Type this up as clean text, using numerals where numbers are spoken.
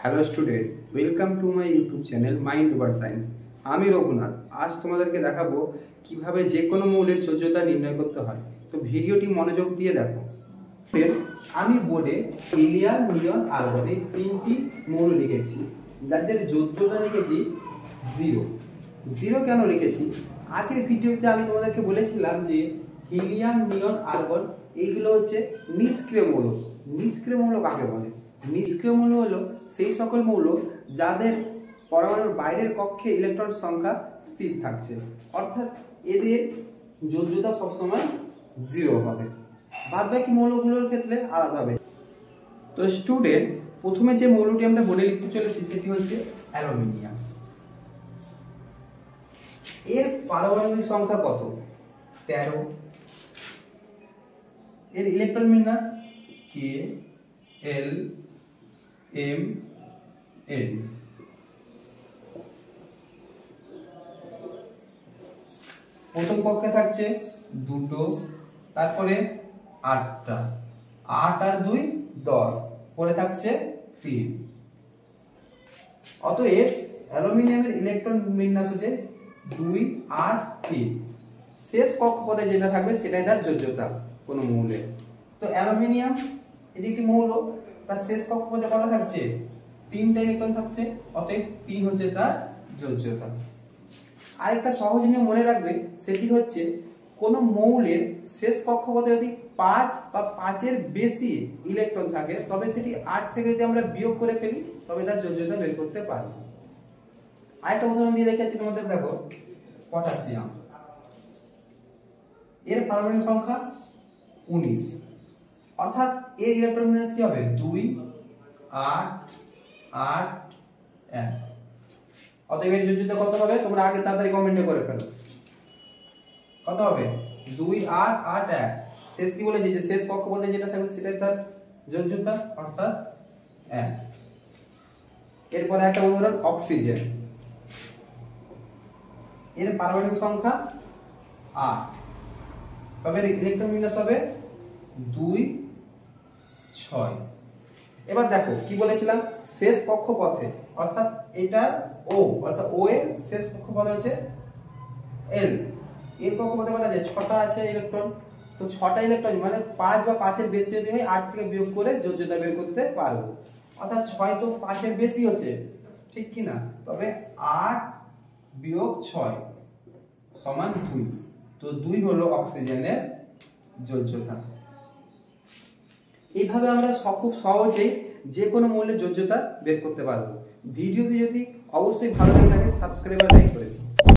Hello student, welcome to my YouTube channel mind over science. আমি রঘুনাথ। আজ তোমাদেরকে দেখাবো কিভাবে যে কোনো মৌলের যোজ্যতা নির্ণয় করতে হয়। তো ভিডিওটি মনোযোগ দিয়ে দেখো। আমি বোর্ডে হিলিয়াম, নিয়ন, আর্গন এই তিনটি মৌল লিখেছি, যাদের যোজ্যতা লিখেছি 0। 0 কেন লিখেছি? আগের ভিডিওতে আমি তোমাদেরকে বলেছিলাম যে হিলিয়াম, নিয়ন, আর্গন এইগুলো হচ্ছে নিষ্ক্রিয় মৌল। নিষ্ক্রিয় মৌল কাকে বলে? নিষ্ক্রিয় মৌল হলো সেই সকল মৌল যাদের পরমাণুর বাইরের কক্ষে ইলেকট্রন সংখ্যা স্থির থাকছে, অর্থাৎ এদের যোজ্যতা সবসময় 0 হবে। বাদ বাকি মৌলগুলোর ক্ষেত্রে আলাদা হবে। তো স্টুডেন্ট, প্রথমে যে মৌলটি আমরা বোর্ডে লিখতে চলেছি সেটি হচ্ছে অ্যালুমিনিয়াম। এর পারমাণবিক সংখ্যা কত? 13। এর ইলেকট্রন বিন্যাস K L M N। প্রথম কক্ষে থাকছে 2টো, তারপরে 8টা, 8 আর 2 10, পরে থাকছে 3। অতএব অ্যালুমিনিয়ামের ইলেকট্রন বিন্যাস হচ্ছে 2 8 3। শেষ কক্ষপথে যেটা থাকবে সেটাই তার যোজ্যতা কোন মৌলের। তো অ্যালুমিনিয়াম এটি একটি মৌল, তার শেষ কক্ষপথে কটা থাকছে? 3টা ইলেকট্রন থাকছে, অতএব 3 হচ্ছে তার যোজ্যতা। আরেকটা সহজ নিয়ম মনে রাখবে, সেটি হচ্ছে কোন মৌলের শেষ কক্ষপথে যদি 5 বা 5-এর বেশি ইলেকট্রন থাকে, তবে সেটি 8 থেকে যদি আমরা বিয়োগ করে ফেলি তবে তার যোজ্যতা বের করতে পারব। আরেকটা উদাহরণ দিয়ে দেখাচ্ছি তোমাদের, দেখো পটাশিয়াম। এর পারমাণবিক সংখ্যা 19, অর্থাৎ এর ইলেকট্রন বিন্যাস কি হবে? 2 8 8 1। অতএব এর যোজ্যতা কত হবে? তোমরা আগে তাড়াতাড়ি কমেন্টে করে ফেলো। কত হবে? 2 8 8 1। শেষ কি বলেছি যে শেষ কক্ষপথে যেটা থাকবে সেটাই তার যোজ্যতা, অর্থাৎ 1। এরপরে একটা উদাহরণ অক্সিজেন। এর পারমাণবিক সংখ্যা 8, তবে এর ইলেকট্রন বিন্যাস হবে 2 6। এবার দেখো কি বলেছিলাম, শেষ কক্ষপথে, অর্থাৎ এটা O, অর্থাৎ O এর শেষ কক্ষপথ হচ্ছে L। এর কক্ষপথে কত আছে? 6টা আছে ইলেকট্রন। তো 6টা ইলেকট্রন মানে 5 বা 5-এর বেশি যদি হয় 8 থেকে বিয়োগ করে যোজ্যতা বের করতে পারবো। অর্থাৎ 6 তো 5-এর বেশি হচ্ছে, ঠিক কি না? তবে 8 বিয়োগ 6 সমান 2। তো 2 হলো অক্সিজেনের যোজ্যতা। এইভাবে আমরা খুব সহজেই যে কোনো মৌলের যোজ্যতা বের করতে পারবো। ভিডিওটি যদি অবশ্যই ভালো লাগে থাকে সাবস্ক্রাইব আর লাইক করে দিন।